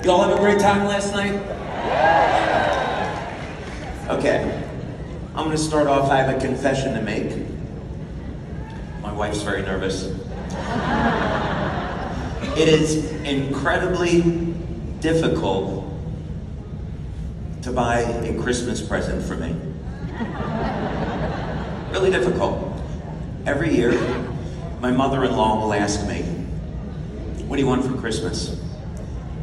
Y'all have a great time last night? Okay, I'm gonna start off. I have a confession to make. My wife's very nervous. It is incredibly difficult to buy a Christmas present for me. Really difficult. Every year, my mother-in-law will ask me, "What do you want for Christmas?"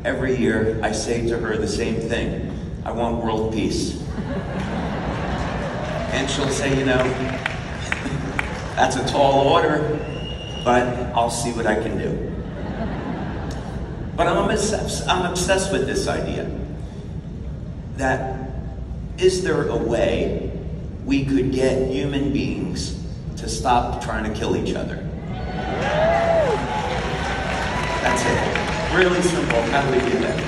Every year, I say to her the same thing: "I want world peace." And she'll say, "You know, that's a tall order, but I'll see what I can do." But I'm obsessed with this idea that is there a way we could get human beings to stop trying to kill each other? That's it. Really simple. How do we do that?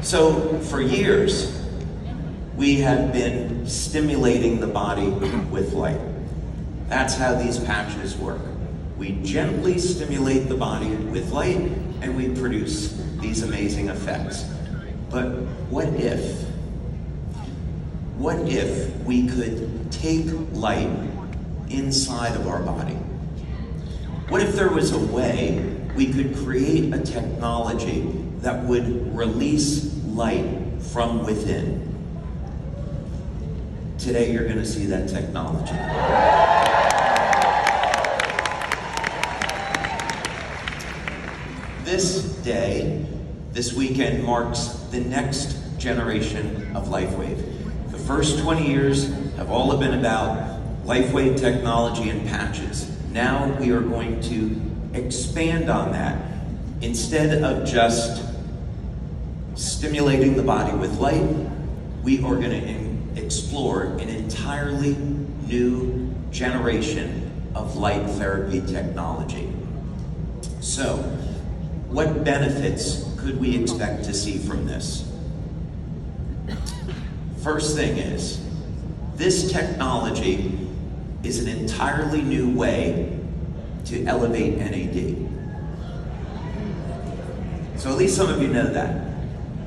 So for years, we have been stimulating the body with light. That's how these patches work. We gently stimulate the body with light and we produce these amazing effects. But what if we could take light inside of our body? What if there was a way we could create a technology that would release light from within? Today you're going to see that technology. This day, this weekend, marks the next generation of LifeWave. The first 20 years have all been about LifeWave technology and patches. Now we are going to expand on that. Instead of just stimulating the body with light, we are going to explore an entirely new generation of light therapy technology. So, what benefits could we expect to see from this? First thing is, this technology is an entirely new way to elevate NAD. So at least some of you know that,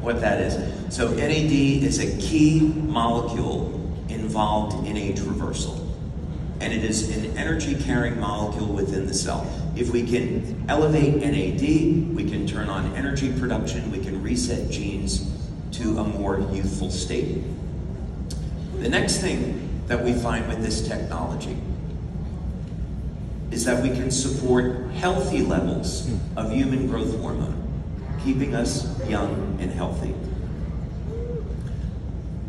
what that is. So NAD is a key molecule involved in age reversal. And it is an energy-carrying molecule within the cell. If we can elevate NAD, we can turn on energy production, we can reset genes to a more youthful state. The next thing that we find with this technology is that we can support healthy levels of human growth hormone, keeping us young and healthy.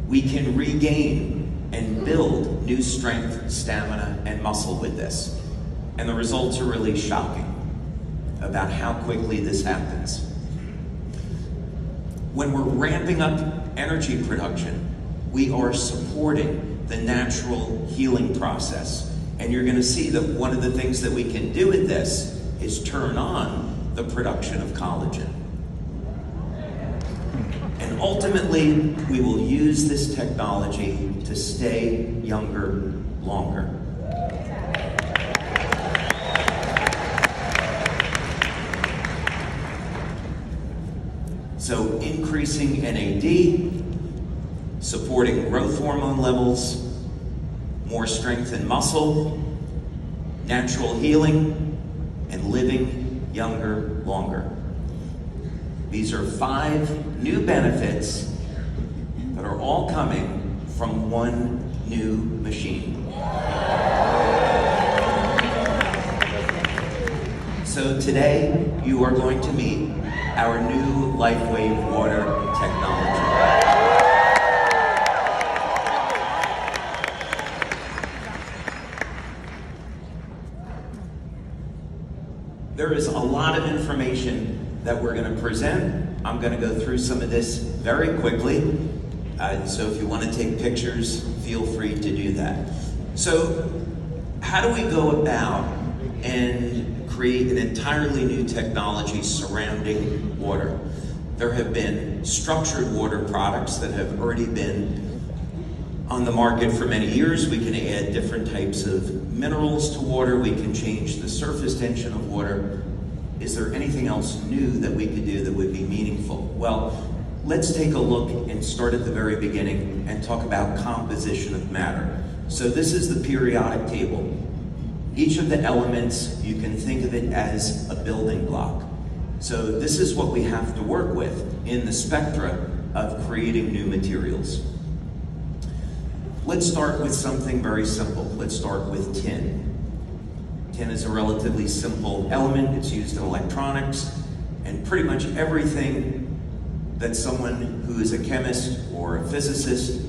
We can regain and build new strength, stamina, and muscle with this. And the results are really shocking about how quickly this happens. When we're ramping up energy production, we are supporting the natural healing process. And you're going to see that one of the things that we can do with this is turn on the production of collagen. And ultimately, we will use this technology to stay younger longer. So increasing NAD, supporting growth hormone levels, more strength and muscle, natural healing, and living younger longer. These are 5 new benefits that are all coming from one new machine. So today, you are going to meet our new LifeWave water technology. There is a lot of information that we're going to present. I'm going to go through some of this very quickly. So if you want to take pictures, feel free to do that. So how do we go about and create an entirely new technology surrounding water? There have been structured water products that have already been on the market for many years. We can add different types of minerals to water. We can change the surface tension of water. is there anything else new that we could do that would be meaningful? Well, let's take a look and start at the very beginning and talk about composition of matter. So this is the periodic table. Each of the elements, you can think of it as a building block. So this is what we have to work with in the spectra of creating new materials. Let's start with something very simple. Let's start with tin. Tin is a relatively simple element. It's used in electronics, and pretty much everything that someone who is a chemist or a physicist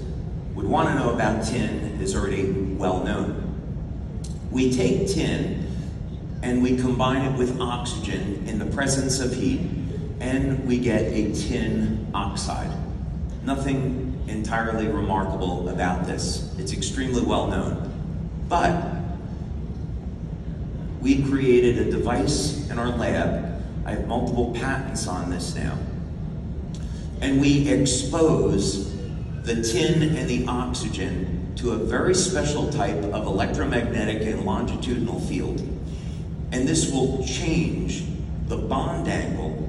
would want to know about tin is already well known. We take tin and we combine it with oxygen in the presence of heat, and we get a tin oxide. Nothing entirely remarkable about this. It's extremely well known. But we created a device in our lab. I have multiple patents on this now. And we expose the tin and the oxygen to a very special type of electromagnetic and longitudinal field. And this will change the bond angle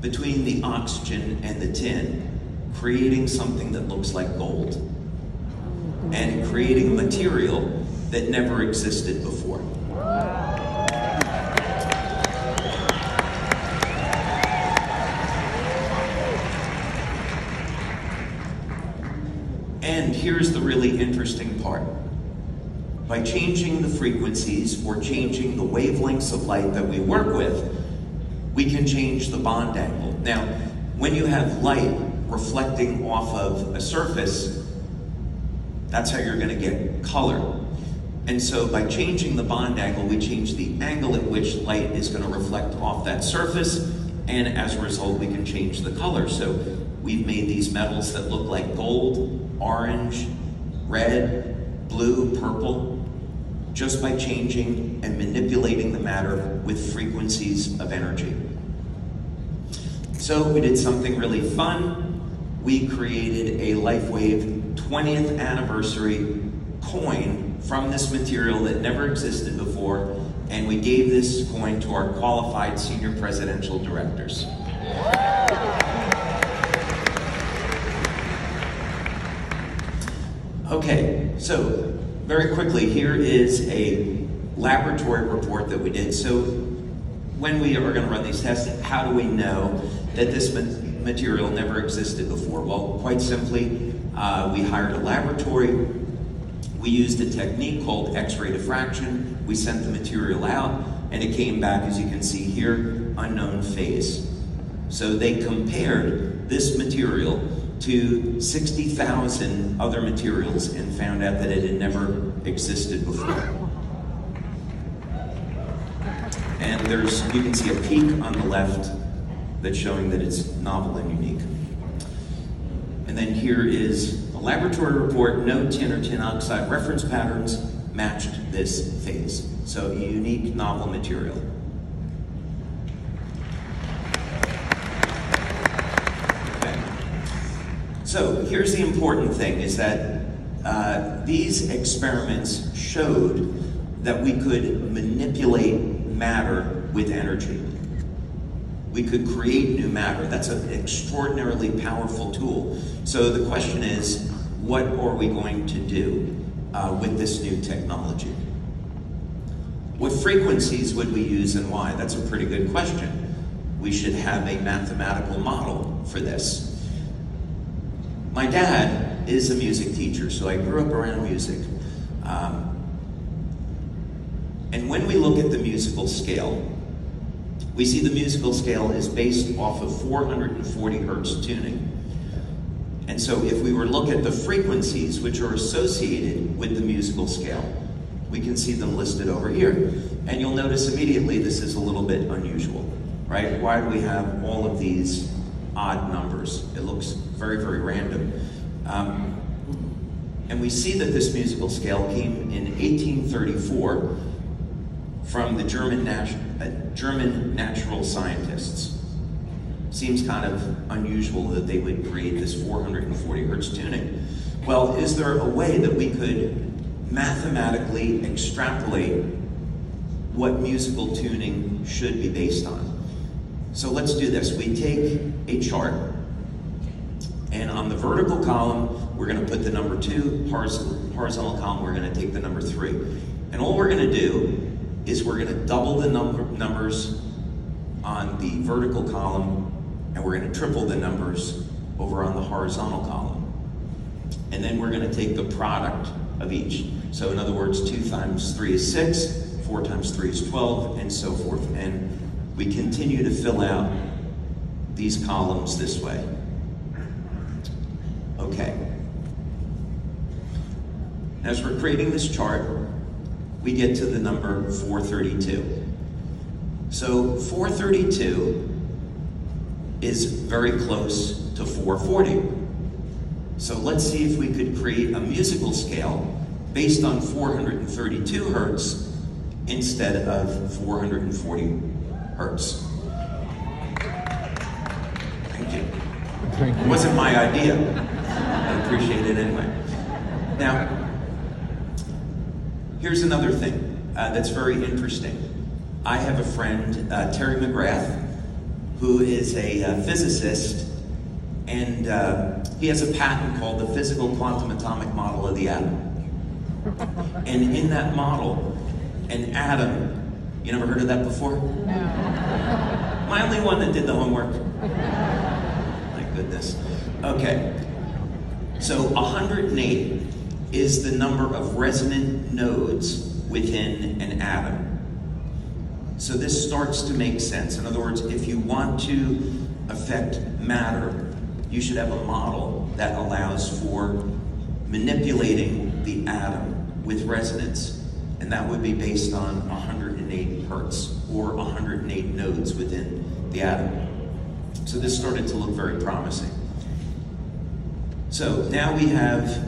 between the oxygen and the tin, creating something that looks like gold, and creating a material that never existed before. And here's the really interesting part. By changing the frequencies or changing the wavelengths of light that we work with, we can change the bond angle. Now, when you have light reflecting off of a surface, that's how you're going to get color. And so by changing the bond angle, we change the angle at which light is going to reflect off that surface, and as a result, we can change the color. So we've made these metals that look like gold, orange, red, blue, purple, just by changing and manipulating the matter with frequencies of energy. So we did something really fun. We created a LifeWave 20th anniversary coin from this material that never existed before, and we gave this coin to our qualified senior presidential directors. Okay, so very quickly, here is a laboratory report that we did. So when we are going to run these tests, how do we know that this material never existed before? Well, quite simply, we hired a laboratory. We used a technique called X-ray diffraction. We sent the material out, and it came back, as you can see here, unknown phase. So they compared this material to 60,000 other materials and found out that it had never existed before. And you can see a peak on the left that's showing that it's novel and unique. And then here is a laboratory report. No tin or tin oxide reference patterns matched this phase. So a unique, novel material. Okay. So here's the important thing, is that these experiments showed that we could manipulate matter with energy. We could create new matter. That's an extraordinarily powerful tool. So the question is, what are we going to do with this new technology? What frequencies would we use and why? That's a pretty good question. We should have a mathematical model for this. My dad is a music teacher, so I grew up around music. And when we look at the musical scale, we see the musical scale is based off of 440 hertz tuning. And so if we were to look at the frequencies which are associated with the musical scale, we can see them listed over here. And you'll notice immediately this is a little bit unusual, right? Why do we have all of these odd numbers? It looks very, very random. And we see that this musical scale came in 1834 from the German natural scientists. Seems kind of unusual that they would create this 440 hertz tuning. Well, is there a way that we could mathematically extrapolate what musical tuning should be based on. So let's do this. We take a chart, and on the vertical column, we're going to put the number 2, horizontal column, we're going to take the number 3. And all we're going to do is we're going to double the numbers on the vertical column, and we're going to triple the numbers over on the horizontal column. And then we're going to take the product of each. So in other words, 2 times 3 is 6, 4 times 3 is 12, and so forth. And we continue to fill out these columns this way. Okay. As we're creating this chart, we get to the number 432. So 432 is very close to 440. So let's see if we could create a musical scale based on 432 hertz instead of 440 hertz. Thank you. It wasn't my idea. I appreciate it anyway. Now, here's another thing that's very interesting. I have a friend, Terry McGrath, who is a physicist, and he has a patent called the Physical Quantum Atomic Model of the Atom. And in that model, an atom, you never heard of that before? No. Am I the only one that did the homework? My goodness. Okay. So 108 is the number of resonant nodes within an atom. So this starts to make sense. In other words, if you want to affect matter, you should have a model that allows for manipulating the atom with resonance, and that would be based on 108 hertz, or 108 nodes within the atom. So this started to look very promising. So now we have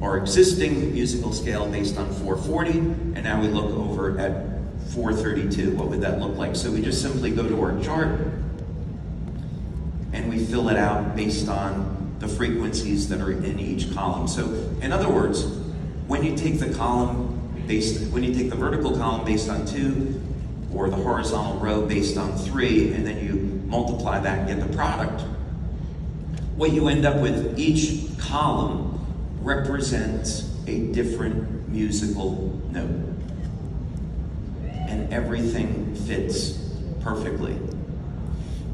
our existing musical scale based on 440, and now we look over at 432. What would that look like? So we just simply go to our chart, and we fill it out based on the frequencies that are in each column. So in other words, when you take the vertical column based on 2, or the horizontal row based on 3, and then you multiply that and get the product, what you end up with, each column represents a different musical note. And everything fits perfectly.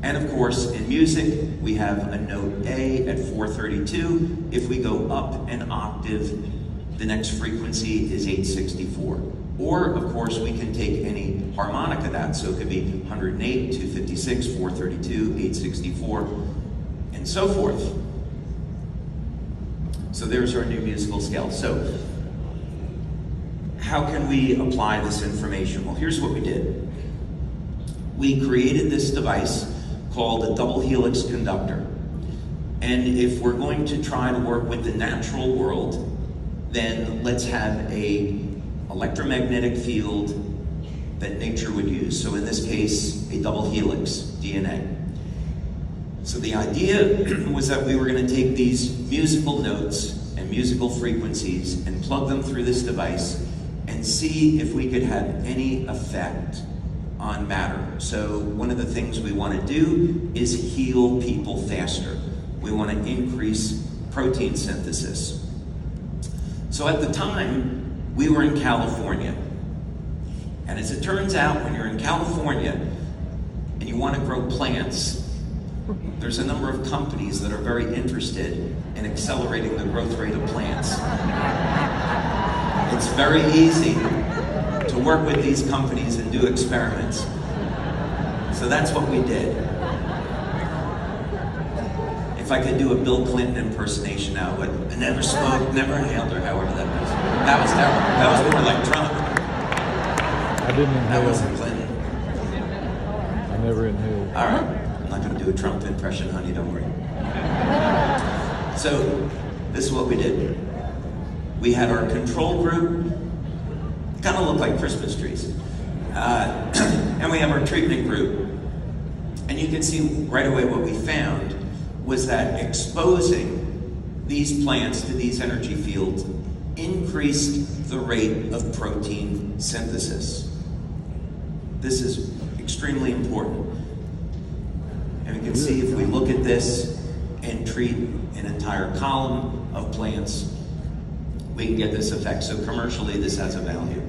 And of course, in music, we have a note A at 432. If we go up an octave, the next frequency is 864. Or, of course, we can take any harmonic of that. So it could be 108, 256, 432, 864, and so forth. So there's our new musical scale. So how can we apply this information? Well, here's what we did. We created this device called a double helix conductor. And if we're going to try to work with the natural world, then let's have an electromagnetic field that nature would use. So in this case, a double helix, DNA. So the idea was that we were going to take these musical notes and musical frequencies and plug them through this device and see if we could have any effect on matter. So one of the things we want to do is heal people faster. We want to increase protein synthesis. So at the time, we were in California. And as it turns out, when you're in California and you want to grow plants, there's a number of companies that are very interested in accelerating the growth rate of plants. It's very easy to work with these companies and do experiments. So that's what we did. If I could do a Bill Clinton impersonation now, but I never smoked, never inhaled, or however that was. That was terrible. That was more like Trump. I didn't inhale. That wasn't Clinton. I never inhaled. All right. I'm not going to do a Trump impression, honey, don't worry. So, this is what we did. We had our control group, kind of looked like Christmas trees. And we have our treatment group. And you can see right away what we found was that exposing these plants to these energy fields increased the rate of protein synthesis. This is extremely important. And you can see if we look at this and treat an entire column of plants, we can get this effect. So commercially, this has a value.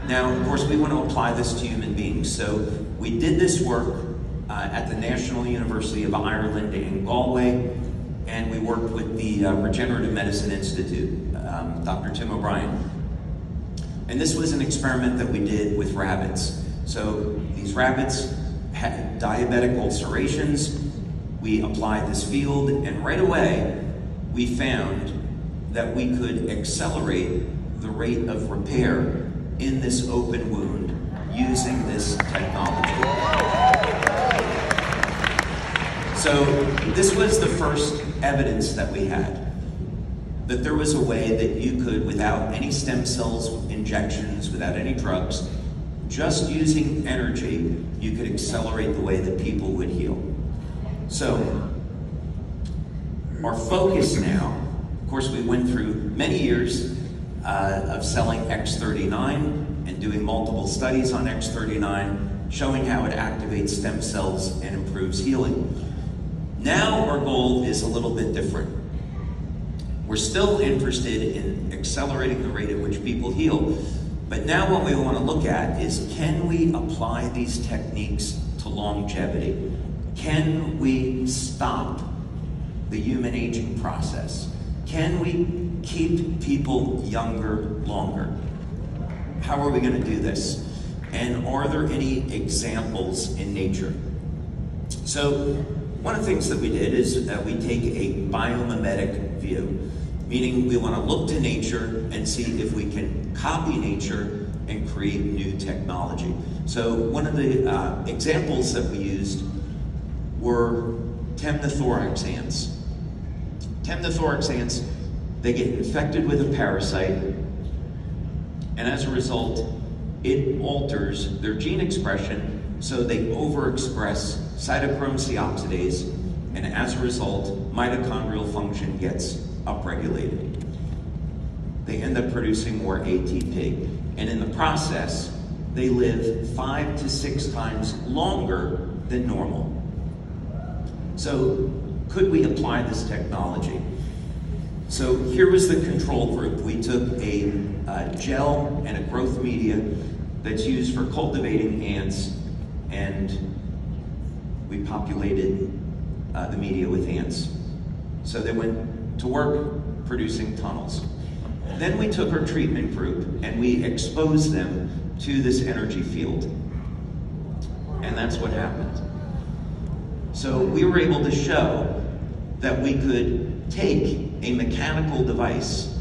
Now, of course, we want to apply this to human beings. So we did this work at the National University of Ireland in Galway, and we worked with the Regenerative Medicine Institute, Dr. Tim O'Brien. And this was an experiment that we did with rabbits. So these rabbits had diabetic ulcerations. We applied this field, and right away, we found that we could accelerate the rate of repair in this open wound using this technology. So this was the first evidence that we had, that there was a way that you could, without any stem cells injections, without any drugs, just using energy, you could accelerate the way that people would heal. So our focus now, of course, we went through many years of selling X39 and doing multiple studies on X39, showing how it activates stem cells and improves healing. Now our goal is a little bit different. We're still interested in accelerating the rate at which people heal, but now what we want to look at is, can we apply these techniques to longevity? Can we stop the human aging process? Can we keep people younger longer? How are we going to do this? And are there any examples in nature? So one of the things that we did is we take a biomimetic view, meaning we want to look to nature and see if we can copy nature and create new technology. So one of the examples that we used were temnothorax ants. Temnothorax ants, they get infected with a parasite, and as a result, it alters their gene expression, so they overexpress cytochrome C oxidase, and as a result, mitochondrial function gets upregulated. They end up producing more ATP, and in the process, they live 5 to 6 times longer than normal. So, could we apply this technology? So here was the control group. We took a gel and a growth media that's used for cultivating ants, and we populated the media with ants. So they went to work producing tunnels. Then we took our treatment group and we exposed them to this energy field. And that's what happened. So we were able to show that we could take a mechanical device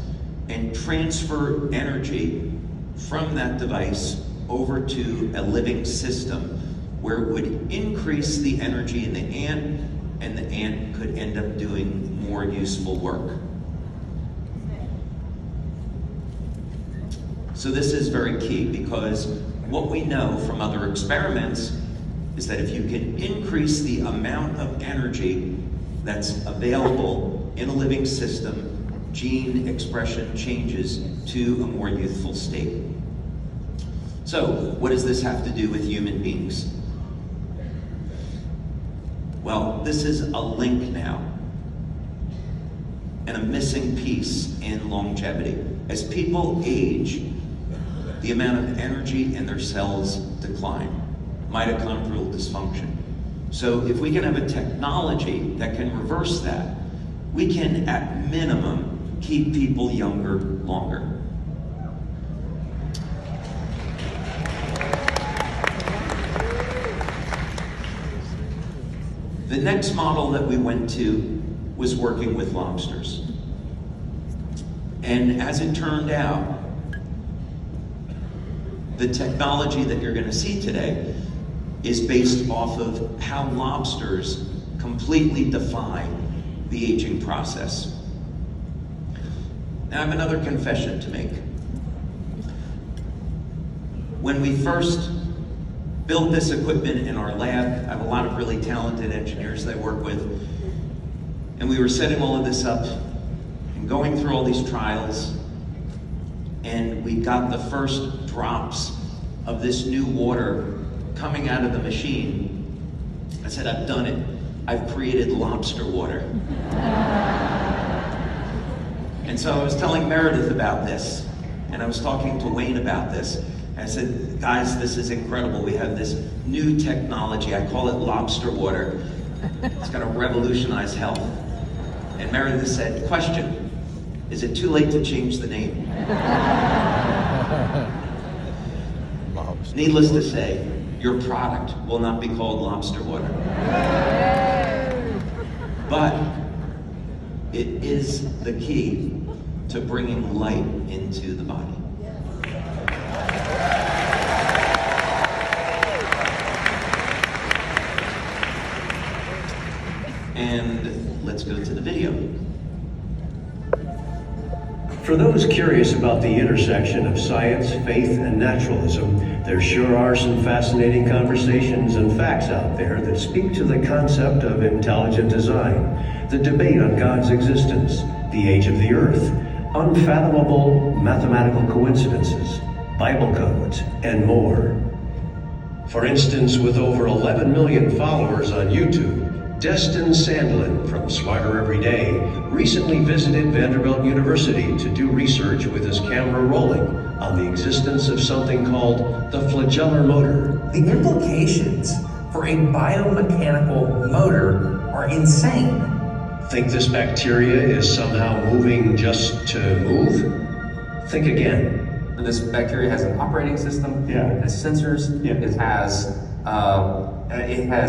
and transfer energy from that device over to a living system where it would increase the energy in the ant, and the ant could end up doing more useful work. So this is very key, because what we know from other experiments is that if you can increase the amount of energy that's available in a living system, gene expression changes to a more youthful state. So, what does this have to do with human beings? Well, this is a link now, and a missing piece in longevity. As people age, the amount of energy in their cells decline, mitochondrial dysfunction. So if we can have a technology that can reverse that, we can, at minimum, keep people younger longer. The next model that we went to was working with lobsters. And as it turned out, the technology that you're going to see today is based off of how lobsters completely defy the aging process. Now I have another confession to make. When we first built this equipment in our lab, I have a lot of really talented engineers that I work with, and we were setting all of this up and going through all these trials, and we got the first drops of this new water coming out of the machine, I said, I've done it. I've created lobster water. And so I was telling Meredith about this, and I was talking to Wayne about this. And I said, guys, this is incredible. We have this new technology. I call it lobster water. It's gonna revolutionize health. And Meredith said, question, is it too late to change the name? Needless to say, your product will not be called lobster water. But it is the key to bringing light into the body. And let's go to the video. For those curious about the intersection of science, faith, and naturalism, there sure are some fascinating conversations and facts out there that speak to the concept of intelligent design, the debate on God's existence, the age of the earth, unfathomable mathematical coincidences, Bible codes, and more. For instance, with over 11 million followers on YouTube, Destin Sandlin from Smarter Every Day recently visited Vanderbilt University to do research with his camera rolling on the existence of something called the flagellar motor. The implications for a biomechanical motor are insane. Think this bacteria is somehow moving just to move? Think again. This bacteria has an operating system, Yeah. it has sensors, Yeah. it has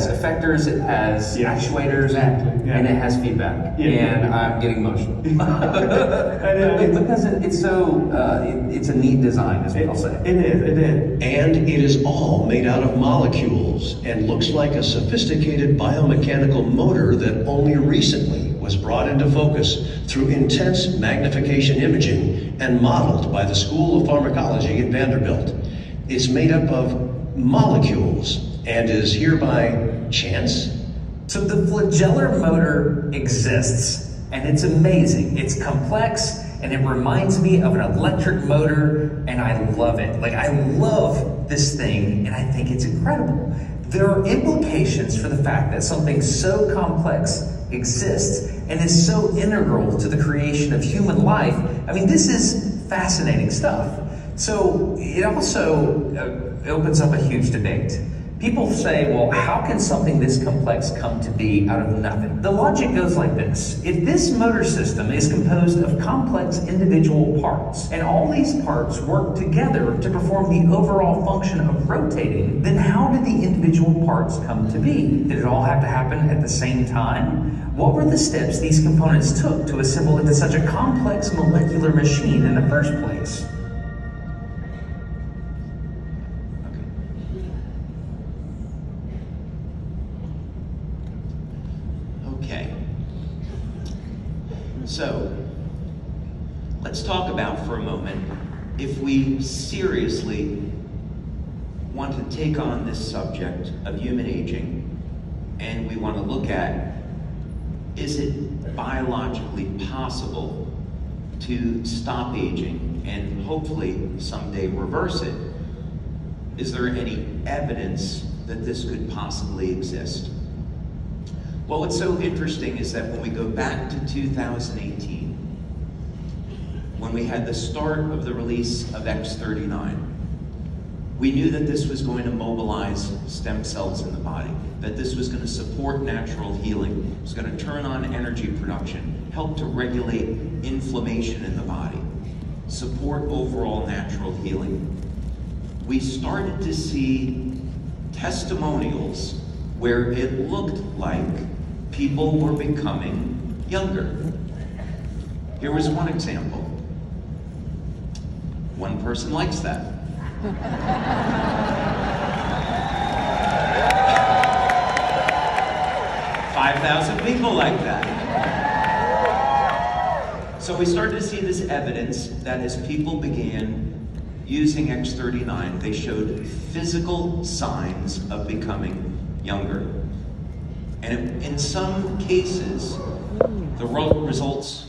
effectors, it has Yeah. actuators, Exactly, yeah. and it has feedback. Yeah. And I'm getting emotional. Because it's a neat design, is what I'll say. It is. And it is all made out of molecules and looks like a sophisticated biomechanical motor that only recently was brought into focus through intense magnification imaging and modeled by the School of Pharmacology at Vanderbilt. It's made up of molecules and is hereby chance. So the flagellar motor exists, and it's amazing. It's complex, and it reminds me of an electric motor, and I love it. Like, I love this thing, and I think it's incredible. There are implications for the fact that something so complex exists and is so integral to the creation of human life. I mean, this is fascinating stuff. So it also opens up a huge debate. People say, well, how can something this complex come to be out of nothing? The logic goes like this. If this motor system is composed of complex individual parts, and all these parts work together to perform the overall function of rotating, then how did the individual parts come to be? Did it all have to happen at the same time? What were the steps these components took to assemble into such a complex molecular machine in the first place? Okay. So, let's talk about for a moment, if we seriously want to take on this subject of human aging, and we want to look at, is it biologically possible to stop aging and hopefully someday reverse it? Is there any evidence that this could possibly exist? Well, what's so interesting is that when we go back to 2018, when we had the start of the release of X39, we knew that this was going to mobilize stem cells in the body, that this was going to support natural healing, it was going to turn on energy production, help to regulate inflammation in the body, support overall natural healing. We started to see testimonials where it looked like people were becoming younger. Here was one example. One person likes that. 5,000 people like that. So we started to see this evidence that as people began using X39, they showed physical signs of becoming younger. And in some cases, the results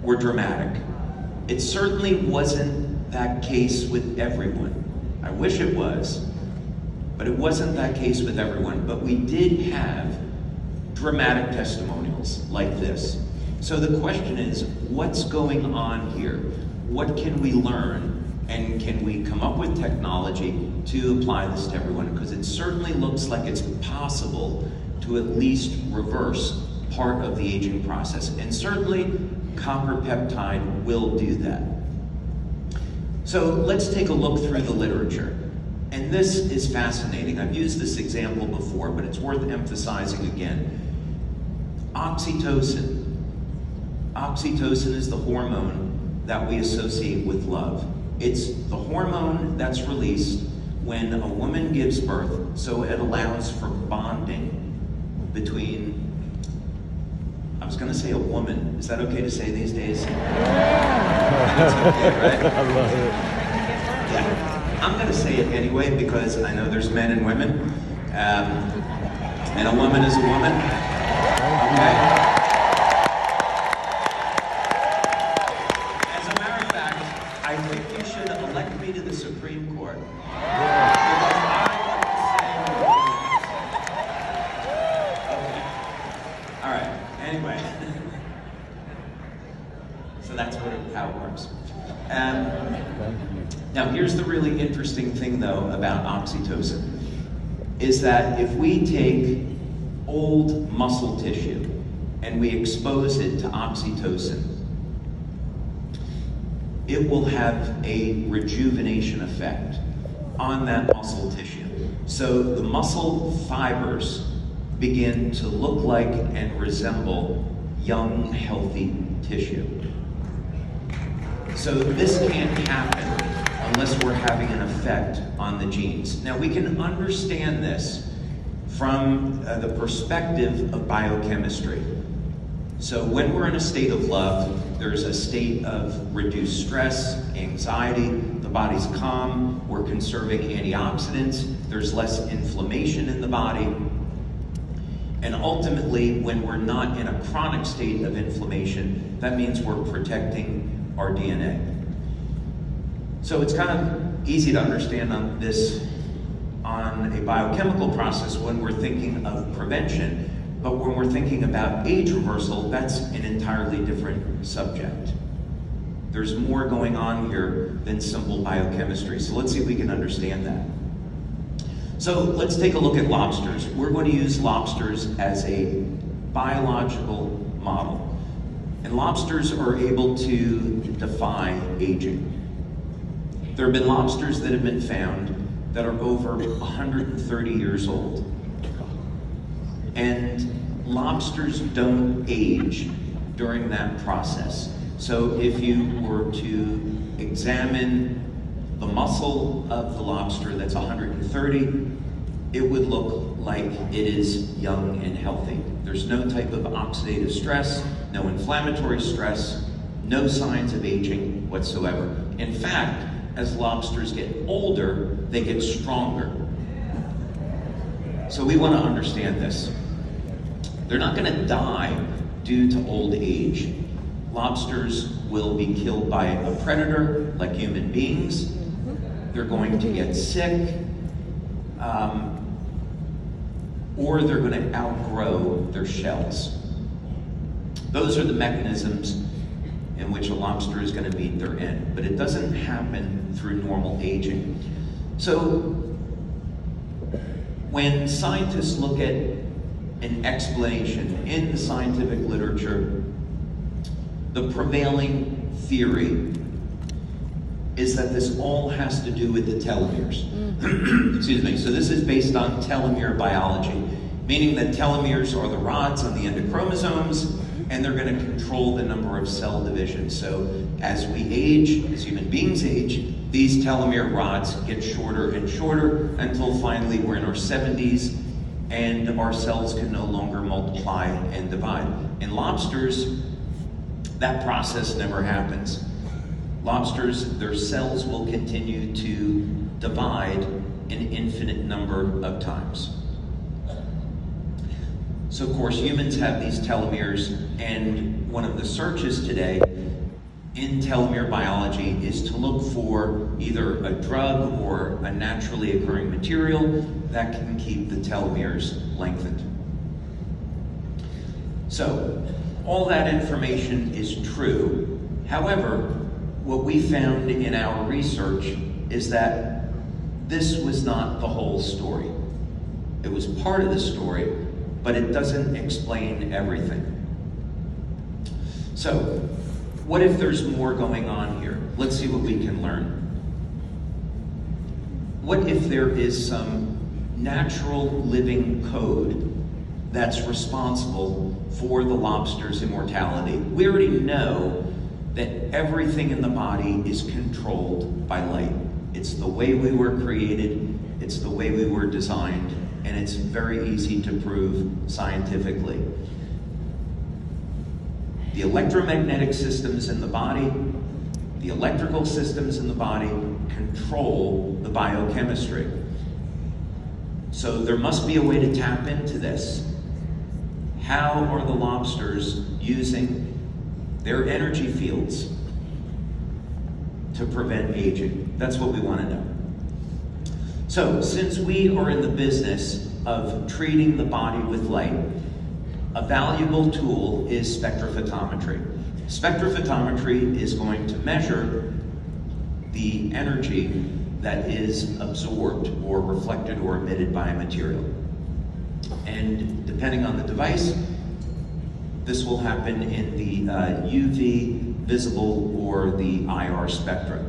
were dramatic. It certainly wasn't that case with everyone. I I wish it was, but it wasn't that case with everyone. But we did have dramatic testimonials like this. So the question is, what's going on here? What can we learn? And can we come up with technology to apply this to everyone? Because it certainly looks like it's possible to at least reverse part of the aging process. And certainly, copper peptide will do that. So let's take a look through the literature. And this is fascinating. I've used this example before, but it's worth emphasizing again. Oxytocin. Oxytocin is the hormone that we associate with love. It's the hormone that's released when a woman gives birth, so it allows for bonding between, I was going to say a woman. Is that okay to say these days? That's okay, right? I love it. Yeah. I'm going to say it anyway because I know there's men and women. And a woman is a woman. Okay. As a matter of fact, I think you should elect me to the Supreme Court. Because I like to say okay. All right. Anyway. So that's how it works. Now here's the really interesting thing though about oxytocin, is that if we take old muscle tissue and we expose it to oxytocin, it will have a rejuvenation effect on that muscle tissue. So the muscle fibers begin to look like and resemble young, healthy tissue. So this can't happen unless we're having an effect on the genes. Now we can understand this from the perspective of biochemistry. So when we're in a state of love, there's a state of reduced stress, anxiety, the body's calm, we're conserving antioxidants, there's less inflammation in the body. And ultimately, when we're not in a chronic state of inflammation, that means we're protecting our DNA. So it's kind of easy to understand on this on a biochemical process when we're thinking of prevention, but when we're thinking about age reversal, that's an entirely different subject. There's more going on here than simple biochemistry. So let's see if we can understand that. So let's take a look at lobsters. We're going to use lobsters as a biological model. And lobsters are able to defy aging. There have been lobsters that have been found that are over 130 years old. And lobsters don't age during that process. So if you were to examine the muscle of the lobster that's 130, it would look like it is young and healthy. There's no type of oxidative stress, no inflammatory stress, no signs of aging whatsoever. In fact, as lobsters get older, they get stronger. So we want to understand this. They're not going to die due to old age. Lobsters will be killed by a predator like human beings. They're going to get sick, or they're going to outgrow their shells. Those are the mechanisms in which a lobster is going to meet their end, but it doesn't happen through normal aging. So when scientists look at an explanation in the scientific literature, the prevailing theory is that this all has to do with the telomeres. Excuse me. So this is based on telomere biology, meaning that telomeres are the rods on the end of chromosomes, and they're going to control the number of cell divisions. So as we age, as human beings age, these telomere rods get shorter and shorter until finally we're in our 70s and our cells can no longer multiply and divide. In lobsters, that process never happens. Lobsters, their cells will continue to divide an infinite number of times. So of course humans have these telomeres, and one of the searches today in telomere biology is to look for for either a drug or a naturally occurring material that can keep the telomeres lengthened. So, all that information is true. However, what we found in our research is that this was not the whole story. It was part of the story, but it doesn't explain everything. So, what if there's more going on here? Let's see what we can learn. What if there is some natural living code that's responsible for the lobster's immortality? We already know that everything in the body is controlled by light. It's the way we were created, it's the way we were designed, and it's very easy to prove scientifically. The electromagnetic systems in the body, the electrical systems in the body control the biochemistry. So there must be a way to tap into this. How are the lobsters using their energy fields to prevent aging? That's what we want to know. So, since we are in the business of treating the body with light, a valuable tool is spectrophotometry. Spectrophotometry is going to measure the energy that is absorbed or reflected or emitted by a material. And depending on the device, this will happen in the UV, visible, or the IR spectra.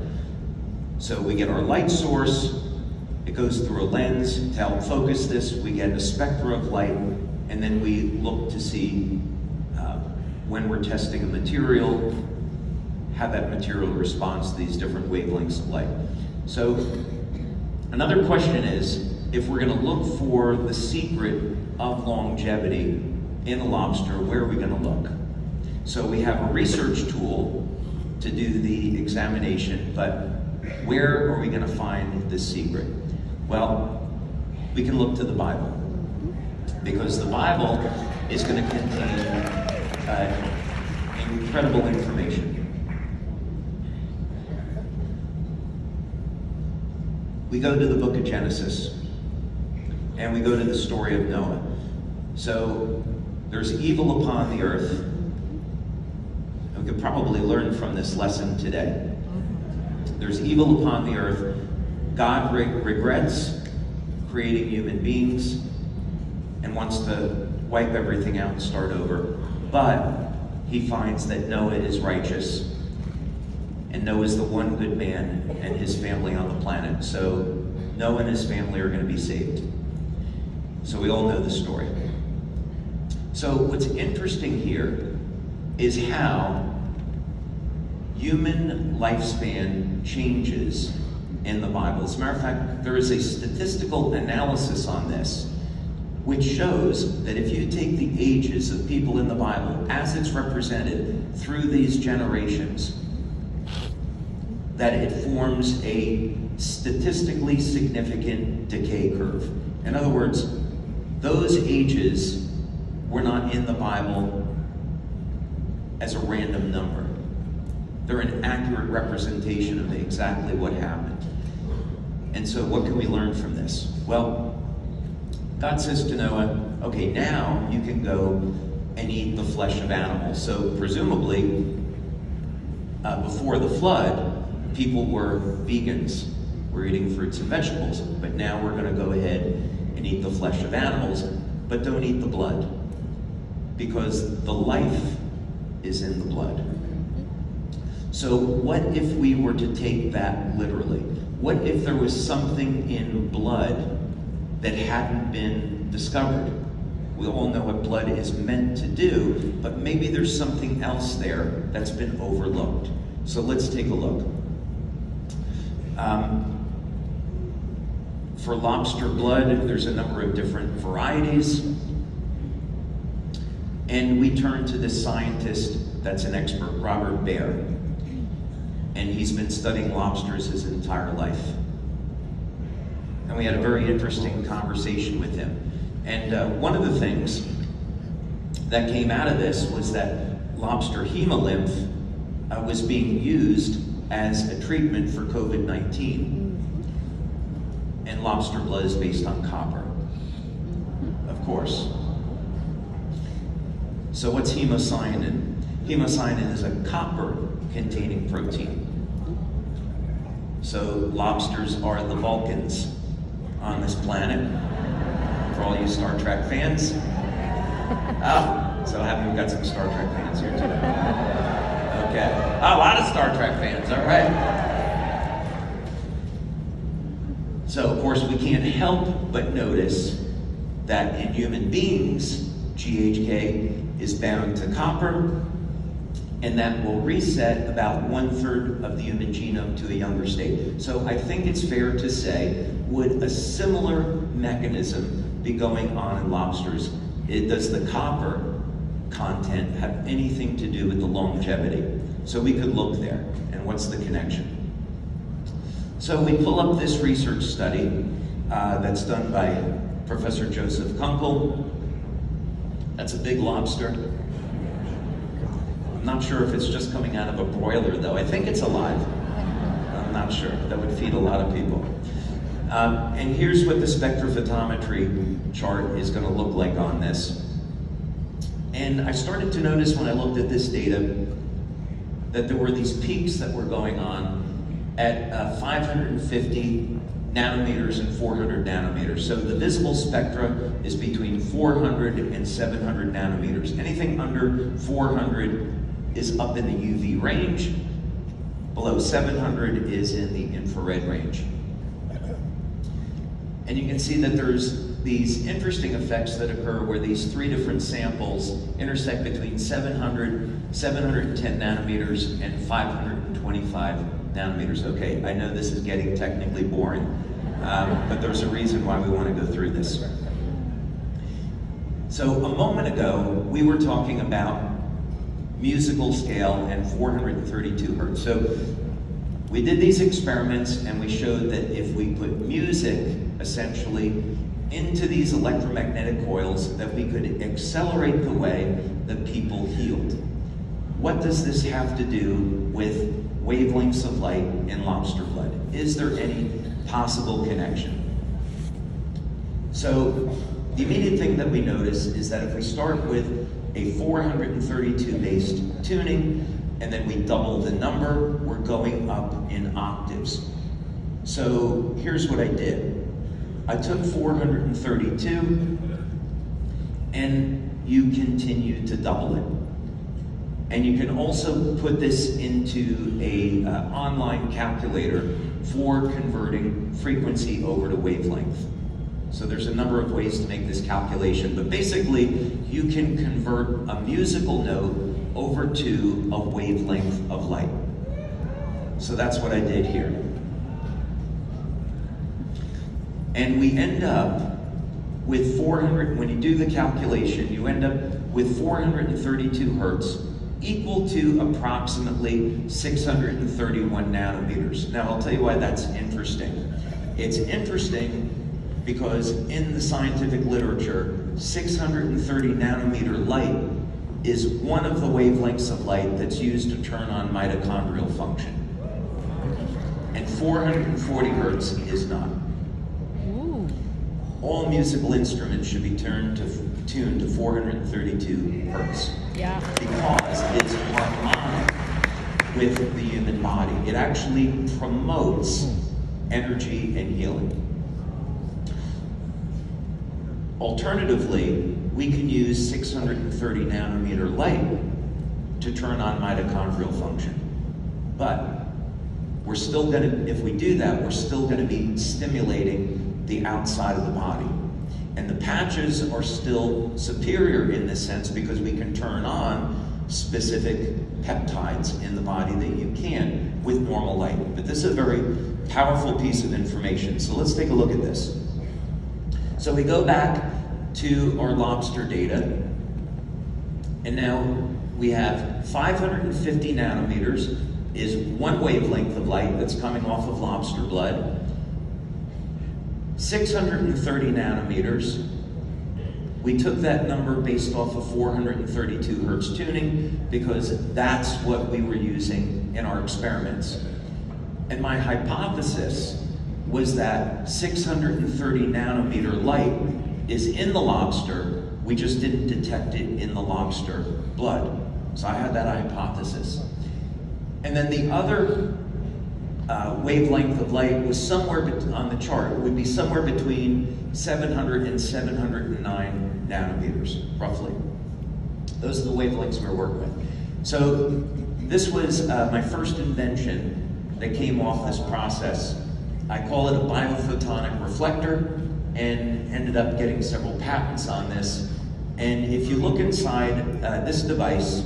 So we get our light source, it goes through a lens to help focus this, we get a spectra of light, and then we look to see when we're testing a material, how that material responds to these different wavelengths of light. So another question is, if we're going to look for the secret of longevity in a lobster, where are we going to look? So we have a research tool to do the examination, but where are we going to find the secret? Well, we can look to the Bible, because the Bible is going to contain incredible information. We go to the book of Genesis, and we go to the story of Noah. So there's evil upon the earth. We could probably learn from this lesson today. There's evil upon the earth. God regrets creating human beings and wants to wipe everything out and start over. But he finds that Noah is righteous, and Noah is the one good man and his family on the planet. So Noah and his family are going to be saved. So we all know the story. So what's interesting here is how human lifespan changes in the Bible. As a matter of fact, there is a statistical analysis on this, which shows that if you take the ages of people in the Bible as it's represented through these generations, that it forms a statistically significant decay curve. In other words, those ages were not in the Bible as a random number. They're an accurate representation of exactly what happened. And so what can we learn from this? Well, God says to Noah, okay, now you can go and eat the flesh of animals. So presumably, before the flood, people were vegans. We're eating fruits and vegetables. But now we're going to go ahead and eat the flesh of animals, but don't eat the blood, because the life is in the blood. So what if we were to take that literally? What if there was something in blood that hadn't been discovered? We all know what blood is meant to do, but maybe there's something else there that's been overlooked. So let's take a look. For lobster blood, there's a number of different varieties. And we turn to this scientist that's an expert, Robert Baer. And he's been studying lobsters his entire life. And we had a very interesting conversation with him. And one of the things that came out of this was that lobster hemolymph was being used as a treatment for COVID-19. And lobster blood is based on copper, of course. So what's hemocyanin? Hemocyanin is a copper-containing protein. So lobsters are the Vulcans on this planet. For all you Star Trek fans. Oh, so happy we've got some Star Trek fans here today. Okay. Oh, a lot of Star Trek fans, all right. So, of course, we can't help but notice that in human beings, GHK is bound to copper, and that will reset about 1/3 of the human genome to a younger state. So I think it's fair to say, would a similar mechanism be going on in lobsters? Does the copper content have anything to do with the longevity? So we could look there, and what's the connection? So we pull up this research study that's done by Professor Joseph Kunkel. That's a big lobster. I'm not sure if it's just coming out of a broiler, though. I think it's alive. I'm not sure. That would feed a lot of people. And here's what the spectrophotometry chart is going to look like on this. And I started to notice when I looked at this data that there were these peaks that were going on at 550 nanometers and 400 nanometers. So the visible spectra is between 400 and 700 nanometers. Anything under 400 is up in the UV range. Below 700 is in the infrared range. And you can see that there's these interesting effects that occur where these three different samples intersect between 700, 710 nanometers, and 525 nanometers. Okay, I know this is getting technically boring, but there's a reason why we want to go through this. So a moment ago, we were talking about musical scale and 432 hertz. So we did these experiments and we showed that if we put music essentially into these electromagnetic coils, that we could accelerate the way that people healed. What does this have to do with wavelengths of light in lobster blood? Is there any possible connection? So the immediate thing that we notice is that if we start with a 432 based tuning, and then we double the number, we're going up in octaves. So here's what I did. I took 432, and you continue to double it. And you can also put this into a online calculator for converting frequency over to wavelength. So there's a number of ways to make this calculation, but basically you can convert a musical note over to a wavelength of light. So that's what I did here. And we end up with 400, when you do the calculation, you end up with 432 hertz, equal to approximately 631 nanometers. Now I'll tell you why that's interesting. It's interesting because in the scientific literature, 630 nanometer light is one of the wavelengths of light that's used to turn on mitochondrial function. And 440 hertz is not. All musical instruments should be tuned to 432 hertz. Yeah. Because it's harmonic with the human body. It actually promotes energy and healing. Alternatively, we can use 630 nanometer light to turn on mitochondrial function. But we're still going to, if we do that, we're still going to be stimulating the outside of the body. And the patches are still superior in this sense because we can turn on specific peptides in the body that you can't with normal light. But this is a very powerful piece of information. So let's take a look at this. So we go back to our lobster data, and now we have 550 nanometers is one wavelength of light that's coming off of lobster blood. 630 nanometers, we took that number based off of 432 hertz tuning because that's what we were using in our experiments. And my hypothesis was that 630 nanometer light is in the lobster, we just didn't detect it in the lobster blood. So I had that hypothesis. And then the other wavelength of light was somewhere on the chart. It would be somewhere between 700 and 709 nanometers, roughly. Those are the wavelengths we're working with. So this was my first invention that came off this process. I call it a biophotonic reflector, and ended up getting several patents on this. And if you look inside this device,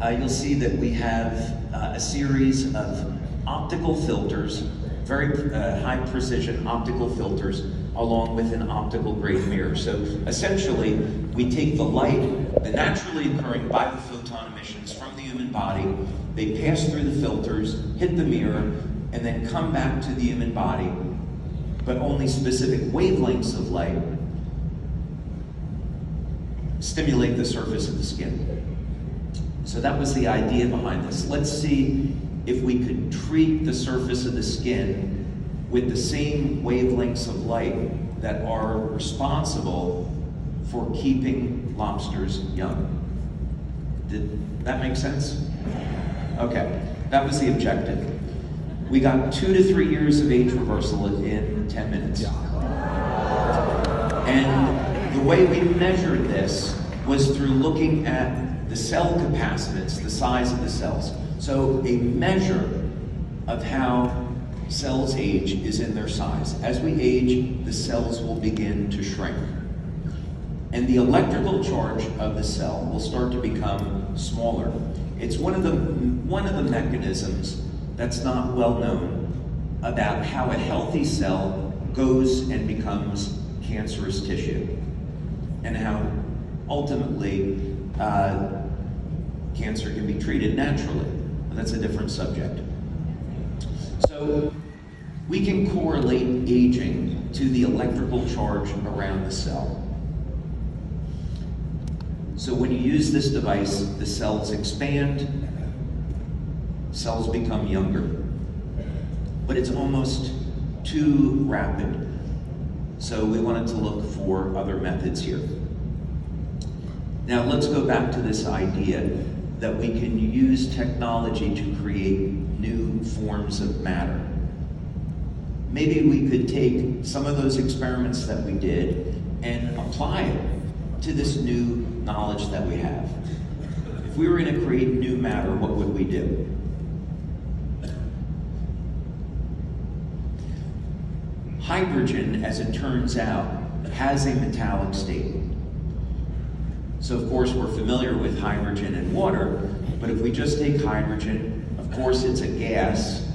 you'll see that we have a series of optical filters, very high precision optical filters, along with an optical grade mirror. So essentially, we take the light, the naturally occurring biophoton emissions from the human body, they pass through the filters, hit the mirror, and then come back to the human body, but only specific wavelengths of light stimulate the surface of the skin. So that was the idea behind this. Let's see if we could treat the surface of the skin with the same wavelengths of light that are responsible for keeping lobsters young. Did that make sense? Okay, that was the objective. We got 2 to 3 years of age reversal in 10 minutes. And the way we measured this was through looking at the cell capacitance, the size of the cells. So a measure of how cells age is in their size. As we age, the cells will begin to shrink. And the electrical charge of the cell will start to become smaller. It's one of the mechanisms that's not well known about how a healthy cell goes and becomes cancerous tissue, and how ultimately cancer can be treated naturally. But that's a different subject. So we can correlate aging to the electrical charge around the cell. So when you use this device, the cells expand, cells become younger. But it's almost too rapid. So we wanted to look for other methods here. Now let's go back to this idea that we can use technology to create new forms of matter. Maybe we could take some of those experiments that we did and apply it to this new knowledge that we have. If we were going to create new matter, what would we do? Hydrogen, as it turns out, has a metallic state. So of course we're familiar with hydrogen and water, but if we just take hydrogen, of course it's a gas,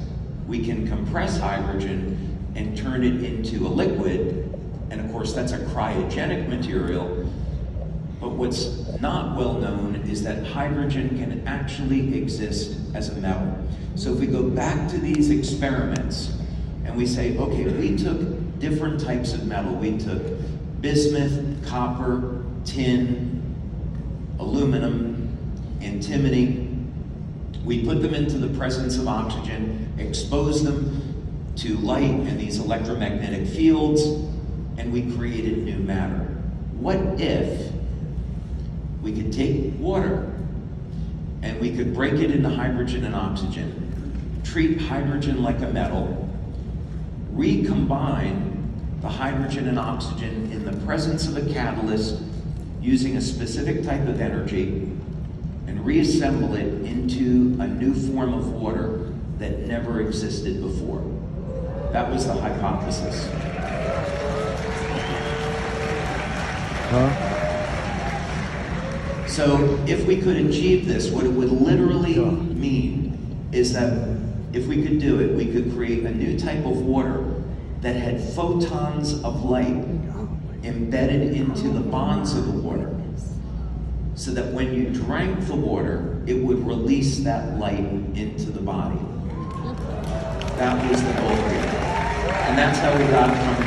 we can compress hydrogen and turn it into a liquid, and of course that's a cryogenic material. But what's not well known is that hydrogen can actually exist as a metal. So if we go back to these experiments and we say, okay, we took different types of metal. We took bismuth, copper, tin, aluminum, antimony. We put them into the presence of oxygen, exposed them to light and these electromagnetic fields, and we created new matter. What if we could take water and we could break it into hydrogen and oxygen, treat hydrogen like a metal, recombine the hydrogen and oxygen in the presence of a catalyst using a specific type of energy, and reassemble it into a new form of water that never existed before? That was the hypothesis. So if we could achieve this, what it would literally mean is that if we could do it, we could create a new type of water that had photons of light embedded into the bonds of the water, so that when you drank the water, it would release that light into the body. That was the goal here. And that's how we got from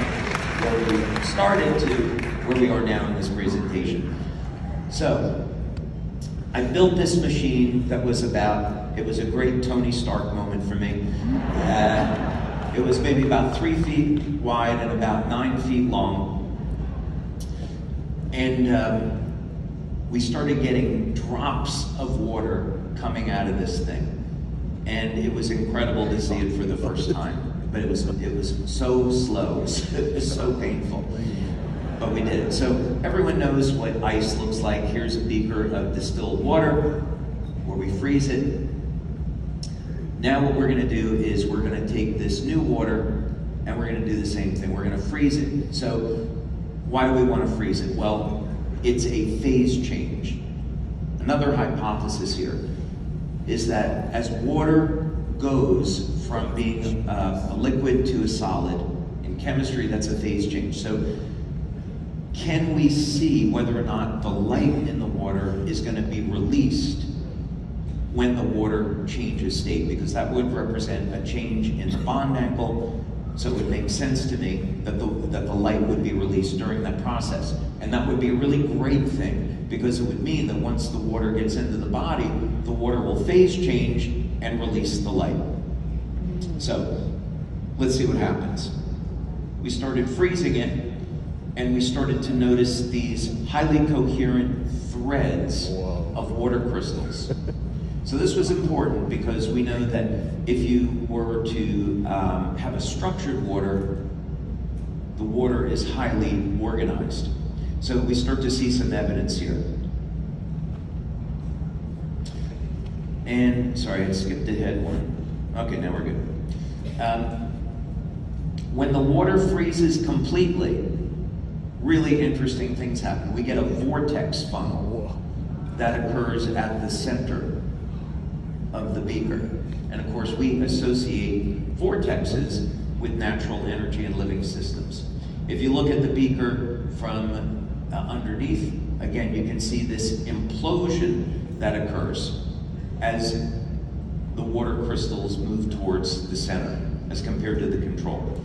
where we started to where we are now in this presentation. So, I built this machine that was it was a great Tony Stark moment for me. It was maybe about 3 feet wide and about 9 feet long. And we started getting drops of water coming out of this thing. And it was incredible to see it for the first time. But it was so slow, it was so painful. But we did it. So everyone knows what ice looks like. Here's a beaker of distilled water where we freeze it. Now what we're gonna do is we're gonna take this new water and we're gonna do the same thing. We're gonna freeze it. So why do we wanna freeze it? Well, it's a phase change. Another hypothesis here is that as water goes from being a liquid to a solid, in chemistry that's a phase change. So can we see whether or not the light in the water is going to be released when the water changes state? Because that would represent a change in the bond angle, so it would make sense to me that the light would be released during that process. And that would be a really great thing, because it would mean that once the water gets into the body, the water will phase change and release the light. So let's see what happens. We started freezing it, and we started to notice these highly coherent threads of water crystals. So this was important because we know that if you were to have a structured water, the water is highly organized. So we start to see some evidence here. And, sorry, I skipped ahead one. Okay, now we're good. When the water freezes completely, really interesting things happen. We get a vortex funnel that occurs at the center of the beaker. And of course, we associate vortexes with natural energy and living systems. If you look at the beaker from underneath, again, you can see this implosion that occurs as the water crystals move towards the center as compared to the control.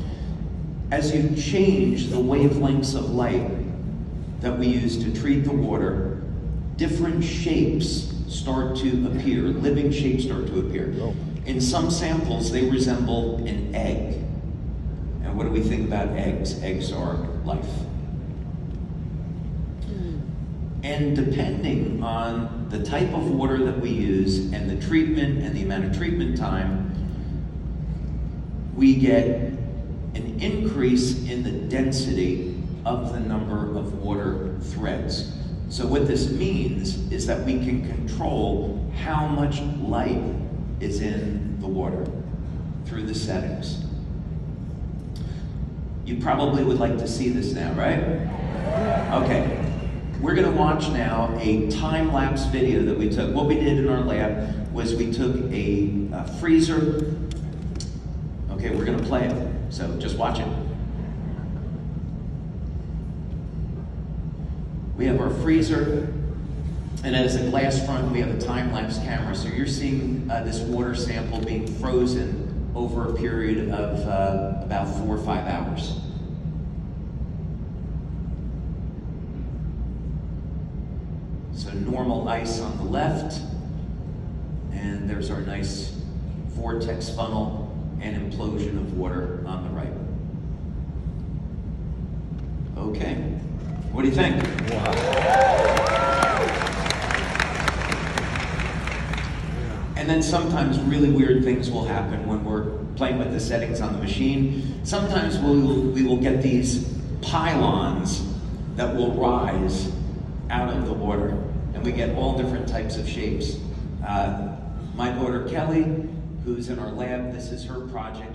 As you change the wavelengths of light that we use to treat the water, different shapes start to appear, living shapes start to appear. In some samples, they resemble an egg. And what do we think about eggs? Eggs are life. And depending on the type of water that we use and the treatment and the amount of treatment time, we get an increase in the density of the number of water threads. So what this means is that we can control how much light is in the water through the settings. You probably would like to see this now, right? Okay. We're going to watch now a time-lapse video that we took. What we did in our lab was we took a freezer. Okay, we're going to play it, so just watch it. We have our freezer, and as a glass front, we have a time-lapse camera. So you're seeing this water sample being frozen over a period of about 4 or 5 hours. So normal ice on the left, and there's our nice vortex funnel and implosion of water on the right. Okay, what do you think? Wow. And then sometimes really weird things will happen when we're playing with the settings on the machine. Sometimes we will get these pylons that will rise out of the water, and we get all different types of shapes. My daughter Kelly, who's in our lab, this is her project.